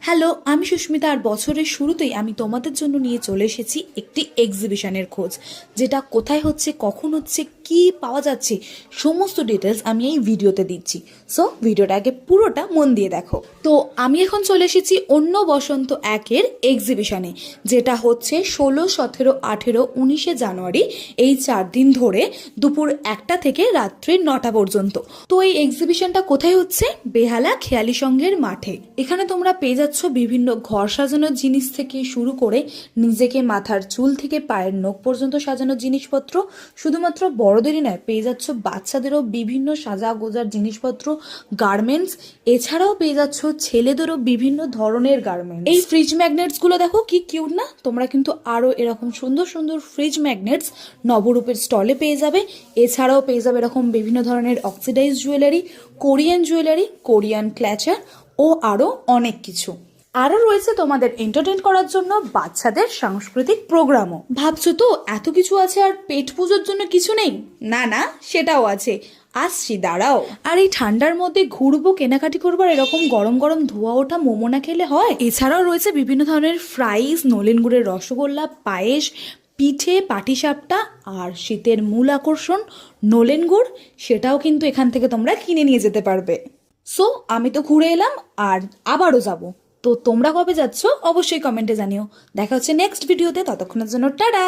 Hello, আমি সুস্মিতা। আর বছরের শুরুতেই আমি তোমাদের জন্য নিয়ে চলে এসেছি একটি এক্সিবিশনের খোঁজ, যেটা কোথায় হচ্ছে, কখন হচ্ছে, কি পাওয়া যাচ্ছে, সমস্ত ডিটেলস আমি এই ভিডিওতে দিচ্ছি। সো ভিডিওটা আগে পুরোটা মন দিয়ে দেখো। তো আমি এখন চলে এসেছি অন্য বসন্ত একের এক্সিবিশনে, যেটা হচ্ছে 16, 17, 18, 19 জানুয়ারি, এই 4 দিন ধরে দুপুর 1টা থেকে রাত্রি 9টা পর্যন্ত। তো এই এক্সিবিশনটা কোথায় হচ্ছে? বেহালা খেয়ালি সংঘের মাঠে। এখানে তোমরা পেয়ে যাচ্ছ বিভিন্ন ঘর সাজানোর জিনিস থেকে শুরু করে নিজেকে মাথার চুল থেকে পায়ের নখ পর্যন্ত সাজানোর জিনিসপত্র। শুধুমাত্র বড়দেরই নয়, পেয়ে যাচ্ছ বাচ্চাদেরও বিভিন্ন সাজা গোজার জিনিসপত্র, গার্মেন্টস। এছাড়াও পেয়ে যাচ্ছ ছেলেদেরও বিভিন্ন ধরনের গার্মেন্টস। এই ফ্রিজ ম্যাগনেটস গুলো দেখো কি কিউট না? তোমরা কিন্তু আরো এরকম সুন্দর সুন্দর ফ্রিজ ম্যাগনেটস নবরূপের স্টলে পেয়ে যাবে। এছাড়াও পেয়ে যাবে এরকম বিভিন্ন ধরনের oxidize jewellery, Korean jewellery, Korean clutcher ও আরো অনেক কিছু। আরও রয়েছে তোমাদের এন্টারটেইন করার জন্য বাচ্চাদের সাংস্কৃতিক প্রোগ্রামও। ভাবছো তো এত কিছু আছে আর পেট পুজোর জন্য কিছু নেই? না না, সেটাও আছে, আসছি, দাঁড়াও। আর এই ঠান্ডার মধ্যে ঘুরবো, কেনাকাটি করবার, এরকম গরম গরম ধোয়া ওঠা মোমো না খেলে হয়? এছাড়াও রয়েছে বিভিন্ন ধরনের ফ্রাইস, নলেন গুড়ের রসগোল্লা, পায়েস, পিঠে, পাটিসাপটা, আর শীতের মূল আকর্ষণ নলেন গুড়, সেটাও কিন্তু এখান থেকে তোমরা কিনে নিয়ে যেতে পারবে। সো আমি তো ঘুরে এলাম, আর আবারও যাব। তো তোমরা কবে যাচ্ছ অবশ্যই কমেন্টে জানিও। দেখা হচ্ছে নেক্সট ভিডিওতে, ততক্ষণের জন্য টাটা।